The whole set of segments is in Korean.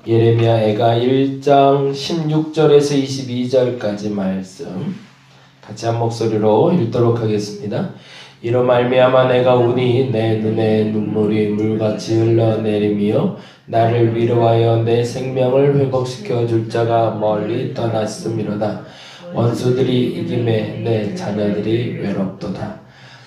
예레미야 애가 1장 16절에서 22절까지 말씀 같이 한 목소리로 읽도록 하겠습니다. 이로 말미암아 내가 우니 내 눈에 눈물이 물같이 흘러내리며 나를 위로하여 내 생명을 회복시켜 줄 자가 멀리 떠났음이로다. 원수들이 이김에 내 자녀들이 외롭도다.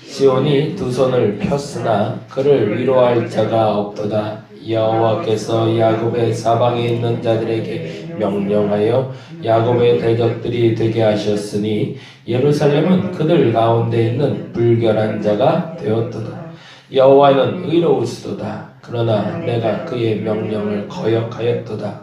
시온이 두 손을 폈으나 그를 위로할 자가 없도다. 여호와께서 야곱의 사방에 있는 자들에게 명령하여 야곱의 대적들이 되게 하셨으니 예루살렘은 그들 가운데 있는 불결한 자가 되었도다. 여호와는 의로우시도다. 그러나 내가 그의 명령을 거역하였도다.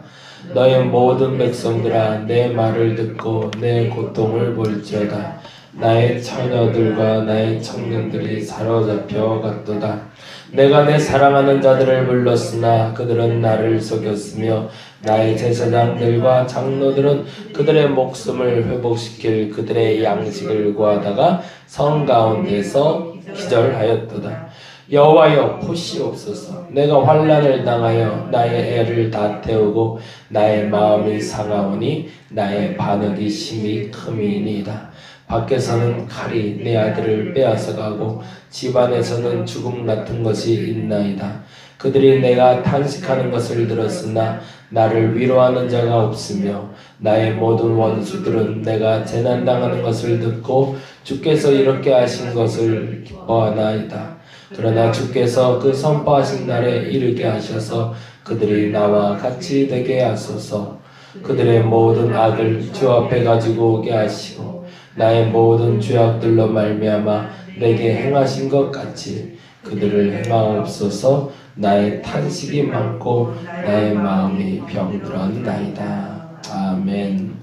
너의 모든 백성들아 내 말을 듣고 내 고통을 볼지어다. 나의 처녀들과 나의 청년들이 사로잡혀 갔도다. 내가 내 사랑하는 자들을 불렀으나 그들은 나를 속였으며 나의 제사장들과 장로들은 그들의 목숨을 회복시킬 그들의 양식을 구하다가 성 가운데서 기절하였도다. 여호와여 보시옵소서. 내가 환난을 당하여 나의 애를 다 태우고 나의 마음이 상하오니 나의 반역이 심히 큼이니이다. 밖에서는 칼이 내 아들을 빼앗아가고 집안에서는 죽음 같은 것이 있나이다. 그들이 내가 탄식하는 것을 들었으나 나를 위로하는 자가 없으며 나의 모든 원수들은 내가 재난당하는 것을 듣고 주께서 이렇게 하신 것을 기뻐하나이다. 그러나 주께서 그 선포하신 날에 이르게 하셔서 그들이 나와 같이 되게 하소서. 그들의 모든 악을 주 앞에 가지고 오게 하시고 나의 모든 죄악들로 말미암아 내게 행하신 것 같이 그들을 행하옵소서. 나의 탄식이 많고 나의 마음이 병들었나이다. 아멘.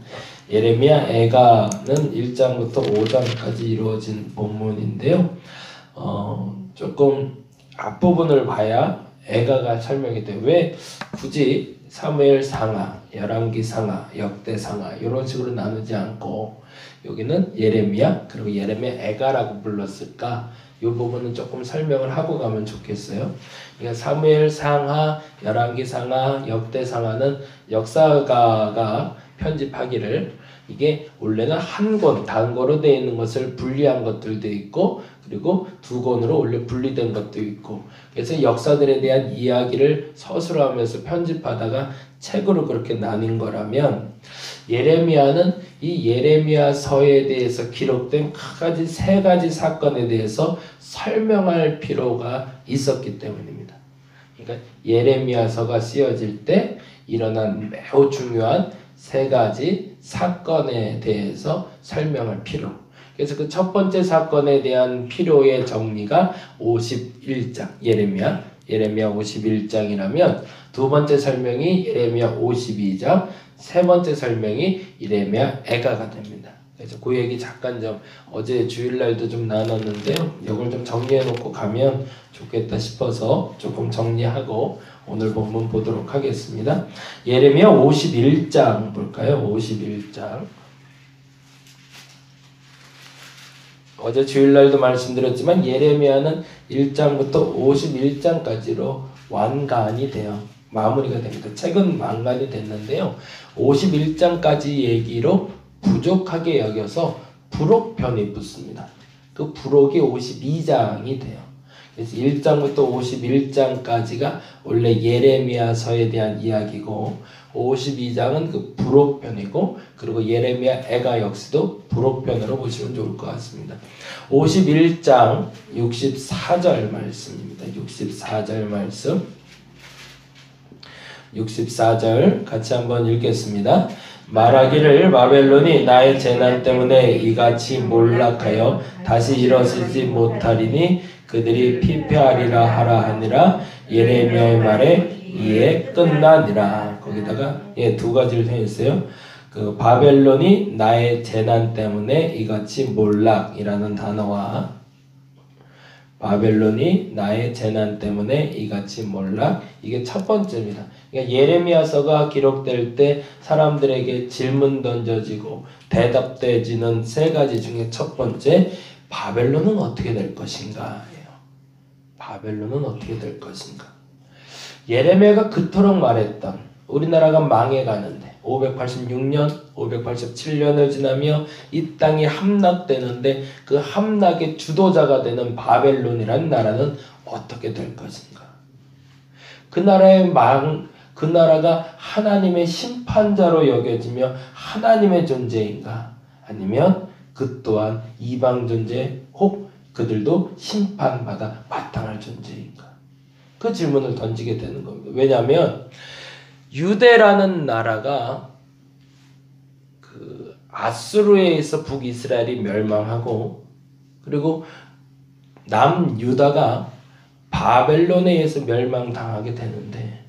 예레미야 애가는 1장부터 5장까지 이루어진 본문인데요. 조금 앞부분을 봐야 애가가 설명이 돼요. 왜 굳이 사무엘 상하, 열왕기 상하, 역대 상하 이런 식으로 나누지 않고 여기는 예레미야 그리고 예레미야 애가라고 불렀을까? 이 부분은 조금 설명을 하고 가면 좋겠어요. 그러니까 사무엘 상하, 열왕기 상하, 역대 상하는 역사가가 편집하기를 이게 원래는 한 권, 단권으로 되어 있는 것을 분리한 것들도 있고 그리고 두 권으로 원래 분리된 것도 있고 그래서 역사들에 대한 이야기를 서술을 하면서 편집하다가 책으로 그렇게 나뉜 거라면 예레미야는 이 예레미야서에 대해서 기록된 세 가지 사건에 대해서 설명할 필요가 있었기 때문입니다. 그러니까 예레미야서가 쓰여질 때 일어난 매우 중요한 세 가지 사건에 대해서 설명할 필요. 그래서 그 첫 번째 사건에 대한 필요의 정리가 51장 예레미야 51장이라면 두 번째 설명이 예레미야 52장, 세 번째 설명이 예레미야 애가가 됩니다. 그래서 그 얘기 잠깐 좀 어제 주일날도 좀 나눴는데요. 이걸 좀 정리해 놓고 가면 좋겠다 싶어서 조금 정리하고 오늘 본문 보도록 하겠습니다. 예레미야 51장 볼까요? 51장. 어제 주일날도 말씀드렸지만 예레미야는 1장부터 51장까지로 완간이 돼요. 마무리가 됩니다. 책은 완간이 됐는데요. 51장까지 얘기로 부족하게 여겨서 부록편이 붙습니다. 그 부록이 52장이 돼요. 그래서 1장부터 51장까지가 원래 예레미야서에 대한 이야기고 52장은 그 부록편이고 그리고 예레미야 애가 역시도 부록편으로 보시면 좋을 것 같습니다. 51장 64절 말씀입니다. 64절 말씀 64절 같이 한번 읽겠습니다. 말하기를 바벨론이 나의 재난 때문에 이같이 몰락하여 다시 일어서지 못하리니 그들이 피폐하리라 하라 하니라. 예레미야의 말에 이에 끝나니라. 거기다가 두 가지를 해있어요. 그 바벨론이 나의 재난 때문에 이같이 몰락이라는 단어와 바벨론이 나의 재난 때문에 이같이 몰락, 이게 첫 번째입니다. 그러니까 예레미야서가 기록될 때 사람들에게 질문 던져지고 대답되지는 세 가지 중에 첫 번째, 바벨론은 어떻게 될 것인가 예요. 바벨론은 어떻게 될 것인가. 예레미야가 그토록 말했던 우리나라가 망해가는데 586년, 587년을 지나며 이 땅이 함락되는데 그 함락의 주도자가 되는 바벨론이라는 나라는 어떻게 될 것인가? 그 나라가 하나님의 심판자로 여겨지며 하나님의 존재인가? 아니면 그 또한 이방 존재 혹 그들도 심판받아 마땅할 존재인가? 그 질문을 던지게 되는 겁니다. 왜냐하면 유대라는 나라가 그 아수르에 의해서 북이스라엘이 멸망하고 그리고 남유다가 바벨론에 의해서 멸망당하게 되는데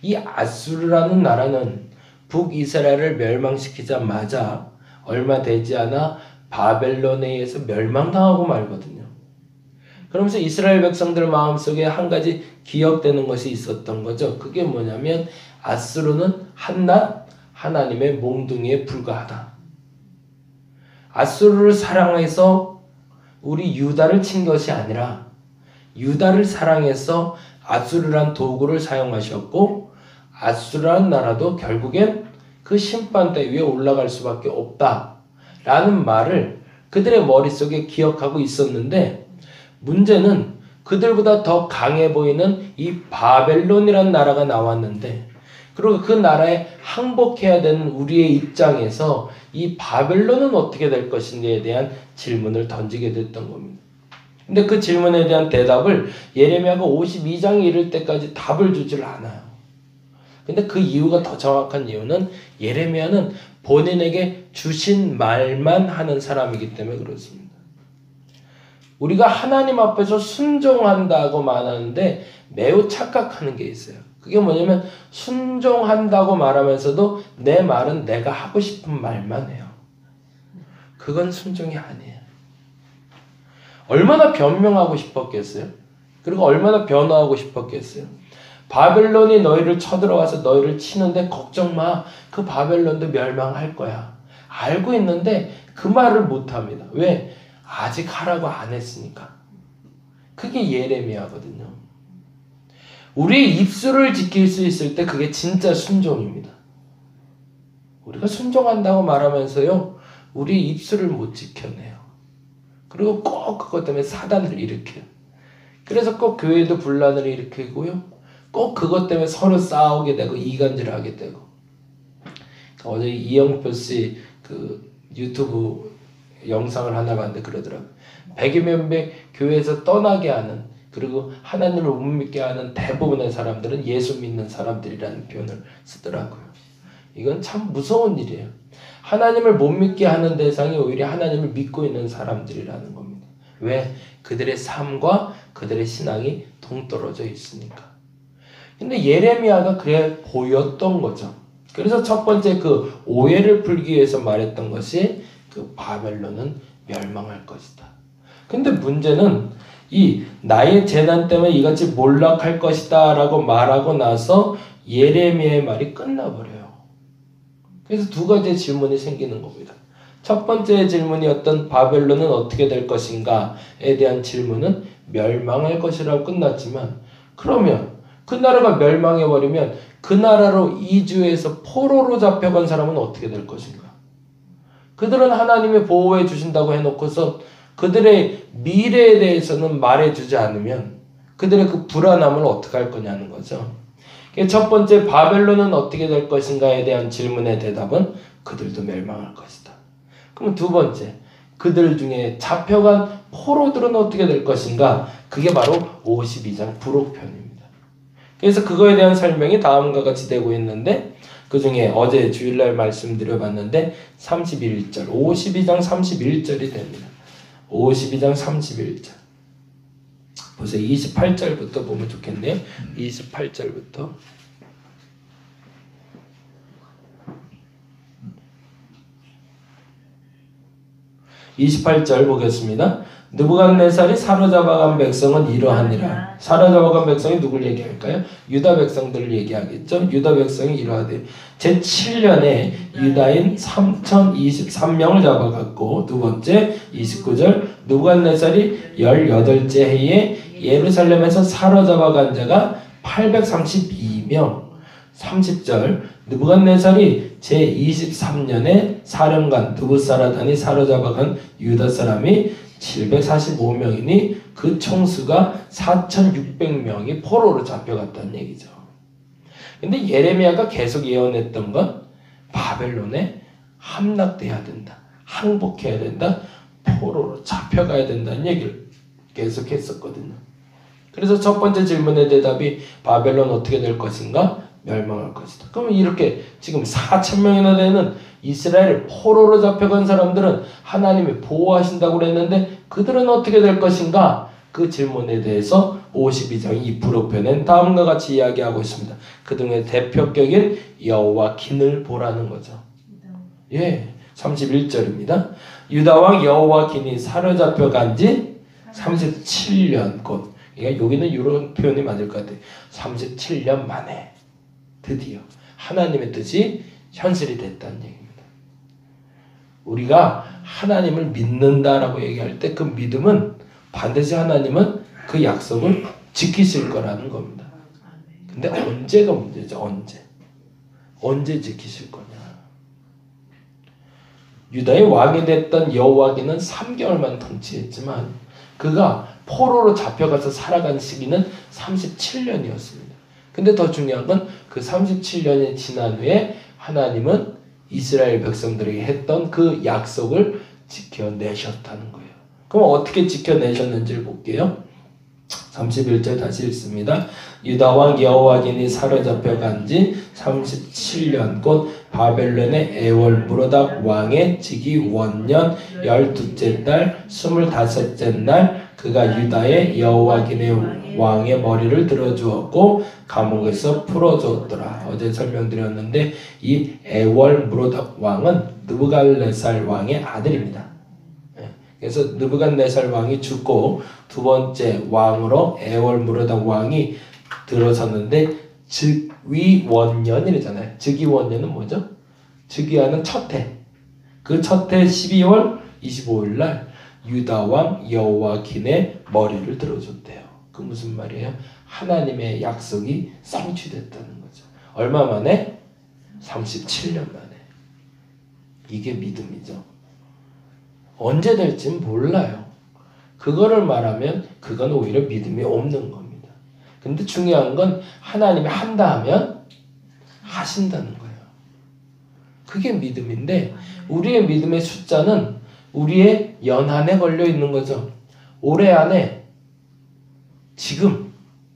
이 아수르라는 나라는 북이스라엘을 멸망시키자마자 얼마 되지 않아 바벨론에 의해서 멸망당하고 말거든요. 그러면서 이스라엘 백성들 마음속에 한 가지 기억되는 것이 있었던 거죠. 그게 뭐냐면 아수르는 한낱 하나님의 몽둥이에 불과하다. 아수르를 사랑해서 우리 유다를 친 것이 아니라 유다를 사랑해서 아수르란 도구를 사용하셨고 아수르란 나라도 결국엔 그 심판대 위에 올라갈 수밖에 없다라는 말을 그들의 머릿속에 기억하고 있었는데 문제는 그들보다 더 강해 보이는 이 바벨론이라는 나라가 나왔는데 그리고 그 나라에 항복해야 되는 우리의 입장에서 이 바벨론은 어떻게 될 것인지에 대한 질문을 던지게 됐던 겁니다. 근데 그 질문에 대한 대답을 예레미야가 52장에 이를 때까지 답을 주질 않아요. 근데 그 이유가 더 정확한 이유는 예레미야는 본인에게 주신 말만 하는 사람이기 때문에 그렇습니다. 우리가 하나님 앞에서 순종한다고 말하는데 매우 착각하는 게 있어요. 그게 뭐냐면 순종한다고 말하면서도 내 말은 내가 하고 싶은 말만 해요. 그건 순종이 아니에요. 얼마나 변명하고 싶었겠어요? 그리고 얼마나 변호하고 싶었겠어요? 바벨론이 너희를 쳐들어와서 너희를 치는데 걱정 마. 그 바벨론도 멸망할 거야. 알고 있는데 그 말을 못합니다. 왜? 아직 하라고 안 했으니까. 그게 예레미야거든요. 우리의 입술을 지킬 수 있을 때 그게 진짜 순종입니다. 우리가 순종한다고 말하면서요. 우리의 입술을 못 지켜내요. 그리고 꼭 그것 때문에 사단을 일으켜요. 그래서 꼭 교회도 분란을 일으키고요. 꼭 그것 때문에 서로 싸우게 되고 이간질하게 되고. 어제 이영표 씨 그 유튜브 영상을 하나 봤는데 그러더라고요. 100여몇 명 교회에서 떠나게 하는 그리고 하나님을 못 믿게 하는 대부분의 사람들은 예수 믿는 사람들이라는 표현을 쓰더라고요. 이건 참 무서운 일이에요. 하나님을 못 믿게 하는 대상이 오히려 하나님을 믿고 있는 사람들이라는 겁니다. 왜? 그들의 삶과 그들의 신앙이 동떨어져 있으니까. 근데 예레미야가 그래 보였던 거죠. 그래서 첫 번째 그 오해를 풀기 위해서 말했던 것이 그 바벨론은 멸망할 것이다. 근데 문제는 이 나의 재난 때문에 이같이 몰락할 것이다 라고 말하고 나서 예레미야의 말이 끝나버려요. 그래서 두 가지의 질문이 생기는 겁니다. 첫 번째 질문이었던 바벨론은 어떻게 될 것인가에 대한 질문은 멸망할 것이라고 끝났지만 그러면 그 나라가 멸망해버리면 그 나라로 이주해서 포로로 잡혀간 사람은 어떻게 될 것인가? 그들은 하나님이 보호해 주신다고 해놓고서 그들의 미래에 대해서는 말해주지 않으면 그들의 그 불안함을 어떻게 할 거냐는 거죠. 첫 번째 바벨론은 어떻게 될 것인가에 대한 질문의 대답은 그들도 멸망할 것이다. 그럼 두 번째 그들 중에 잡혀간 포로들은 어떻게 될 것인가? 그게 바로 52장 부록편입니다. 그래서 그거에 대한 설명이 다음과 같이 되고 있는데 그 중에 어제 주일날 말씀드려봤는데 31절 52장 31절이 됩니다. 52장 31절 보세요. 28절부터 보면 좋겠네요. 28절부터 28절 보겠습니다. 느부갓네살이 사로잡아간 백성은 이러하니라. 사로잡아간 백성이 누굴 얘기할까요? 유다 백성들을 얘기하겠죠. 유다 백성이 이러하되 제7년에 유다인 3023명을 잡아갔고 두 번째 29절 느부갓네살이 18째 해에 예루살렘에서 사로잡아간 자가 832명 30절 느부갓네살이 제23년에 사령관 느부사라단이 사로잡아간 유다 사람이 745명이니 그 총수가 4600명이 포로로 잡혀갔다는 얘기죠. 근데 예레미야가 계속 예언했던 건 바벨론에 함락돼야 된다. 항복해야 된다. 포로로 잡혀가야 된다는 얘기를 계속 했었거든요. 그래서 첫 번째 질문의 대답이 바벨론 어떻게 될 것인가? 멸망할 것이다. 그러면 이렇게 지금 4,000명이나 되는 이스라엘 포로로 잡혀간 사람들은 하나님이 보호하신다고 그랬는데 그들은 어떻게 될 것인가? 그 질문에 대해서 52장 2%편엔 다음과 같이 이야기하고 있습니다. 그 중에 대표격인 여호와긴을 보라는 거죠. 예, 31절입니다. 유다왕 여호와긴이 사로잡혀간 지 37년 곧. 그러니까 여기는 이런 표현이 맞을 것 같아요. 37년 만에 드디어 하나님의 뜻이 현실이 됐다는 얘기입니다. 우리가 하나님을 믿는다라고 얘기할 때 그 믿음은 반드시 하나님은 그 약속을 지키실 거라는 겁니다. 근데 언제가 문제죠. 언제 지키실 거냐. 유다의 왕이 됐던 여호와긴은 3개월만 통치했지만 그가 포로로 잡혀가서 살아간 시기는 37년이었습니다. 근데 더 중요한 건 그 37년이 지난 후에 하나님은 이스라엘 백성들에게 했던 그 약속을 지켜내셨다는 거예요. 그럼 어떻게 지켜내셨는지를 볼게요. 31절 다시 읽습니다. 유다왕 여호와긴이 사로잡혀간 지 37년 곧 바벨론의 에월므로닥 왕의 즉위 원년 12째 달 25째 날 그가 유다의 여호와긴의 왕의 머리를 들어주었고 감옥에서 풀어주었더라. 어제 설명드렸는데 이 에월므로닥 왕은 느부갓네살 왕의 아들입니다. 그래서 느부갓네살 왕이 죽고 두 번째 왕으로 에월므로닥 왕이 들어섰는데 즉위원년이잖아요. 즉위원년은 뭐죠? 즉위하는 첫 해. 그 첫 해 12월 25일 날 유다 왕 여호와긴의 머리를 들어줬대요. 그 무슨 말이에요? 하나님의 약속이 성취됐다는 거죠. 얼마 만에? 37년 만에. 이게 믿음이죠. 언제 될지는 몰라요. 그거를 말하면 그건 오히려 믿음이 없는 겁니다. 근데 중요한 건 하나님이 한다 하면 하신다는 거예요. 그게 믿음인데 우리의 믿음의 숫자는 우리의 연한에 걸려 있는 거죠. 올해 안에 지금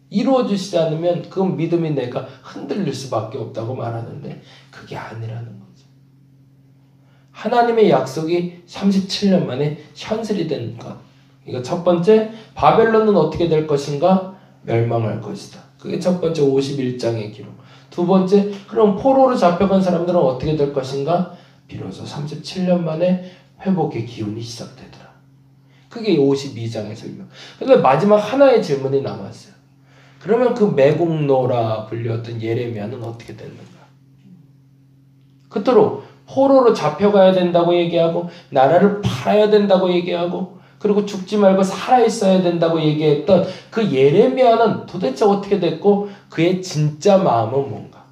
이루어지지 않으면 그 믿음이 내가 흔들릴 수밖에 없다고 말하는데 그게 아니라는 거죠. 하나님의 약속이 37년 만에 현실이 된 것. 이거 첫 번째, 바벨론은 어떻게 될 것인가? 멸망할 것이다. 그게 첫 번째 51장의 기록. 두 번째, 그럼 포로로 잡혀간 사람들은 어떻게 될 것인가? 비로소 37년 만에 회복의 기운이 시작되더라. 그게 52장의 설명. 근데 마지막 하나의 질문이 남았어요. 그러면 그 매국노라 불렸던 예레미야는 어떻게 됐는가? 그토록 포로로 잡혀가야 된다고 얘기하고 나라를 팔아야 된다고 얘기하고 그리고 죽지 말고 살아있어야 된다고 얘기했던 그 예레미야는 도대체 어떻게 됐고 그의 진짜 마음은 뭔가?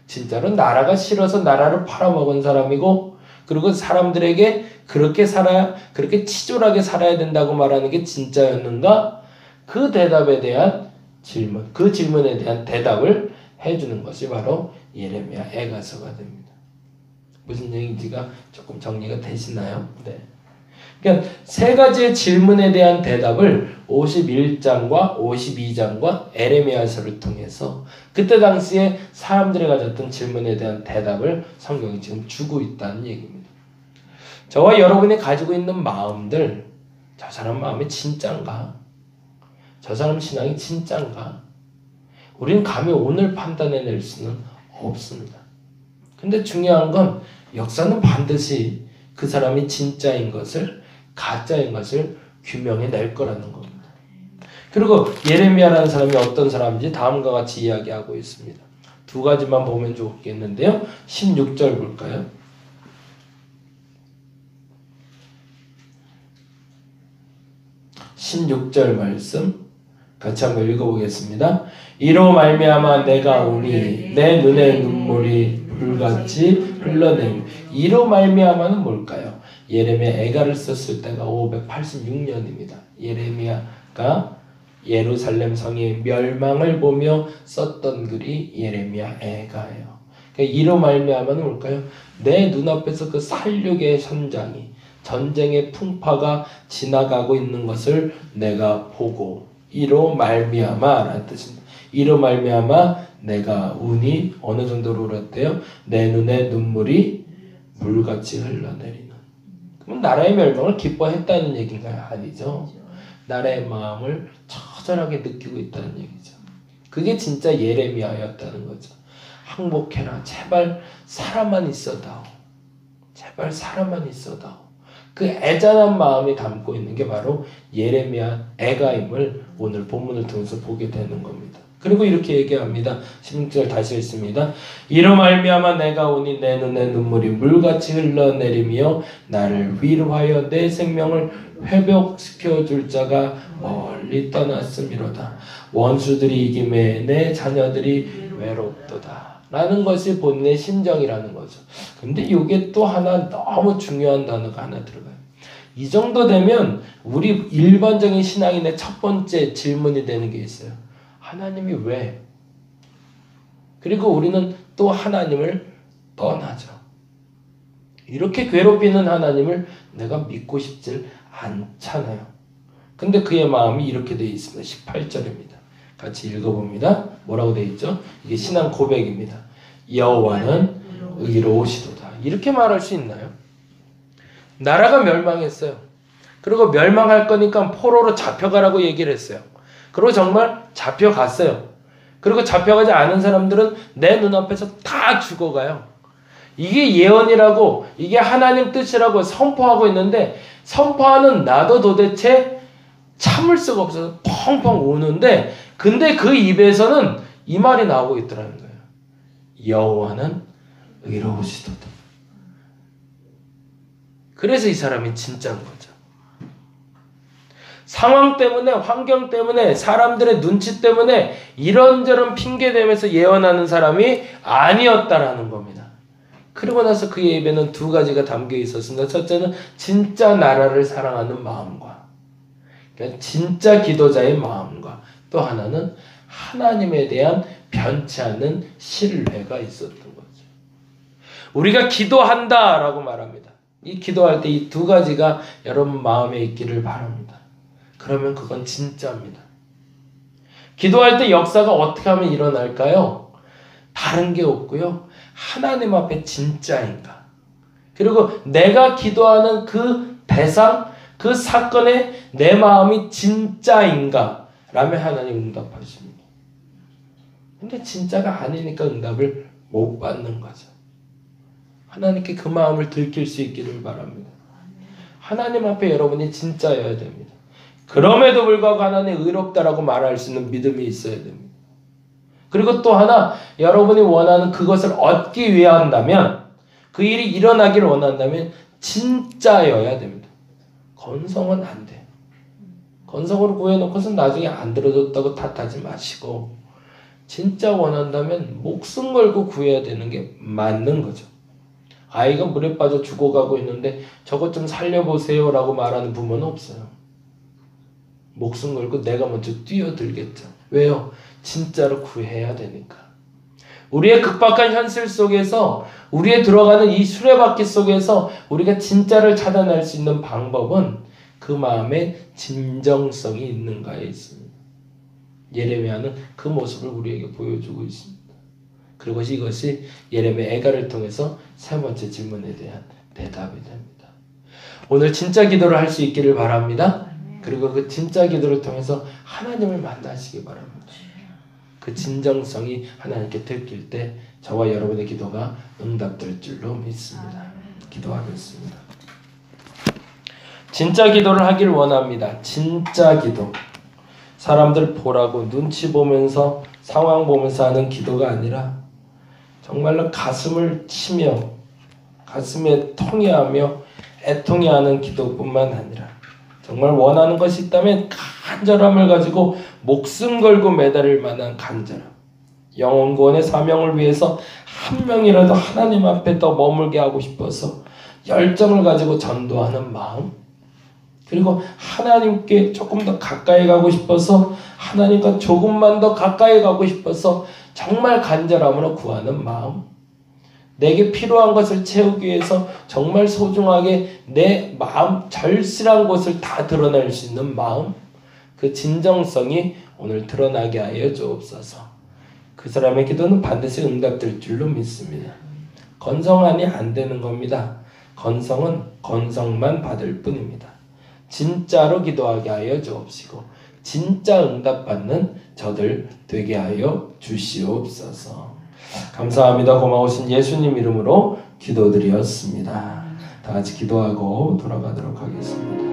진짜로 나라가 싫어서 나라를 팔아먹은 사람이고 그리고 사람들에게 그렇게 치졸하게 살아야 된다고 말하는 게 진짜였는가? 그 대답에 대한 질문, 그 질문에 대한 대답을 해주는 것이 바로 예레미야 애가서가 됩니다. 무슨 얘기인지가 조금 정리가 되시나요? 네. 그러니까 세 가지의 질문에 대한 대답을 51장과 52장과 에레미야서를 통해서 그때 당시에 사람들이 가졌던 질문에 대한 대답을 성경이 지금 주고 있다는 얘기입니다. 저와 여러분이 가지고 있는 마음들, 저 사람 마음이 진짠가? 저 사람 신앙이 진짠가? 우리는 감히 오늘 판단해낼 수는 없습니다. 근데 중요한 건 역사는 반드시 그 사람이 진짜인 것을 가짜인 것을 규명해낼 거라는 겁니다. 그리고 예레미야라는 사람이 어떤 사람인지 다음과 같이 이야기하고 있습니다. 두 가지만 보면 좋겠는데요. 16절 볼까요? 16절 말씀 같이 한번 읽어보겠습니다. 이로 말미암아 내가 우니 내 눈에 눈물이 불같이 흘러내리며. 이로 말미암아는 뭘까요? 예레미야 애가를 썼을 때가 586년입니다. 예레미야가 예루살렘 성의 멸망을 보며 썼던 글이 예레미야 애가예요. 그러니까 이로 말미암아는 뭘까요? 내 눈앞에서 그 살육의 현장이, 전쟁의 풍파가 지나가고 있는 것을 내가 보고, 이로 말미암아라는 뜻입니다. 이로 말미암아 내가 운이 어느 정도로 울었대요? 내 눈에 눈물이 물같이 흘러내리는. 그럼 나라의 멸망을 기뻐했다는 얘기인가요? 아니죠. 나라의 마음을 처절하게 느끼고 있다는 얘기죠. 그게 진짜 예레미야였다는 거죠. 항복해라. 제발 사람만 있어다오. 제발 사람만 있어다오. 그 애잔한 마음이 담고 있는 게 바로 예레미야 애가임을 오늘 본문을 통해서 보게 되는 겁니다. 그리고 이렇게 얘기합니다. 16절 다시 읽습니다. 이로 말미암아 내가 오니 내 눈에 눈물이 물같이 흘러내리며 나를 위로하여 내 생명을 회복시켜 줄 자가 멀리 떠났음이로다. 원수들이 이김에 내 자녀들이 외롭도다. 라는 것이 본인의 심정이라는 거죠. 근데 이게 또 하나 너무 중요한 단어가 하나 들어가요. 이 정도 되면 우리 일반적인 신앙인의 첫 번째 질문이 되는 게 있어요. 하나님이 왜? 그리고 우리는 또 하나님을 떠나죠. 이렇게 괴롭히는 하나님을 내가 믿고 싶질 않잖아요. 근데 그의 마음이 이렇게 되어 있습니다. 18절입니다. 같이 읽어봅니다. 뭐라고 되어 있죠? 이게 신앙 고백입니다. 여호와는 의로우시도다. 이렇게 말할 수 있나요? 나라가 멸망했어요. 그리고 멸망할 거니까 포로로 잡혀가라고 얘기를 했어요. 그리고 정말 잡혀갔어요. 그리고 잡혀가지 않은 사람들은 내 눈앞에서 다 죽어가요. 이게 예언이라고, 이게 하나님 뜻이라고 선포하고 있는데, 선포하는 나도 도대체 참을 수가 없어서 펑펑 우는데, 근데 그 입에서는 이 말이 나오고 있더라는 거예요. 여호와는 의로우시도다. 그래서 이 사람이 진짜인 거죠. 상황 때문에, 환경 때문에, 사람들의 눈치 때문에 이런저런 핑계대면서 예언하는 사람이 아니었다라는 겁니다. 그리고 나서 그의 입에는 두 가지가 담겨 있었습니다. 첫째는 진짜 나라를 사랑하는 마음과, 그러니까 진짜 기도자의 마음과, 또 하나는 하나님에 대한 변치 않는 신뢰가 있었던 거죠. 우리가 기도한다라고 말합니다. 이 기도할 때 이 두 가지가 여러분 마음에 있기를 바랍니다. 그러면 그건 진짜입니다. 기도할 때 역사가 어떻게 하면 일어날까요? 다른 게 없고요. 하나님 앞에 진짜인가? 그리고 내가 기도하는 그 대상, 그 사건에 내 마음이 진짜인가? 라면 하나님 응답하십니다. 근데 진짜가 아니니까 응답을 못 받는 거죠. 하나님께 그 마음을 들킬 수 있기를 바랍니다. 하나님 앞에 여러분이 진짜여야 됩니다. 그럼에도 불구하고 하나님 의롭다라고 말할 수 있는 믿음이 있어야 됩니다. 그리고 또 하나, 여러분이 원하는 그것을 얻기 위한다면, 그 일이 일어나기를 원한다면 진짜여야 됩니다. 건성은 안 돼. 건성으로 구해놓고서 나중에 안 들어줬다고 탓하지 마시고, 진짜 원한다면 목숨 걸고 구해야 되는 게 맞는 거죠. 아이가 물에 빠져 죽어가고 있는데 저것 좀 살려보세요 라고 말하는 부모는 없어요. 목숨 걸고 내가 먼저 뛰어들겠죠. 왜요? 진짜로 구해야 되니까. 우리의 급박한 현실 속에서, 우리의 들어가는 이 수레바퀴 속에서 우리가 진짜를 찾아낼 수 있는 방법은 그 마음에 진정성이 있는가에 있습니다. 예레미야는 그 모습을 우리에게 보여주고 있습니다. 그리고 이것이 예레미야 애가를 통해서 세 번째 질문에 대한 대답이 됩니다. 오늘 진짜 기도를 할 수 있기를 바랍니다. 그리고 그 진짜 기도를 통해서 하나님을 만나시기 바랍니다. 그 진정성이 하나님께 들킬 때 저와 여러분의 기도가 응답될 줄로 믿습니다. 기도하겠습니다. 진짜 기도를 하길 원합니다. 진짜 기도. 사람들 보라고 눈치 보면서 상황 보면서 하는 기도가 아니라 정말로 가슴을 치며 가슴에 통해하며 애통해하는 기도뿐만 아니라 정말 원하는 것이 있다면 간절함을 가지고 목숨 걸고 매달릴 만한 간절함. 영혼 구원의 사명을 위해서 한 명이라도 하나님 앞에 더 머물게 하고 싶어서 열정을 가지고 전도하는 마음. 그리고 하나님께 조금 더 가까이 가고 싶어서 하나님과 조금만 더 가까이 가고 싶어서 정말 간절함으로 구하는 마음. 내게 필요한 것을 채우기 위해서 정말 소중하게 내 마음 절실한 곳을 다 드러낼 수 있는 마음. 그 진정성이 오늘 드러나게 하여 주옵소서. 그 사람의 기도는 반드시 응답될 줄로 믿습니다. 건성하니 안 되는 겁니다. 건성은 건성만 받을 뿐입니다. 진짜로 기도하게 하여 주옵시고 진짜 응답받는 저들 되게 하여 주시옵소서. 감사합니다. 고마우신 예수님 이름으로 기도드렸습니다. 다 같이 기도하고 돌아가도록 하겠습니다.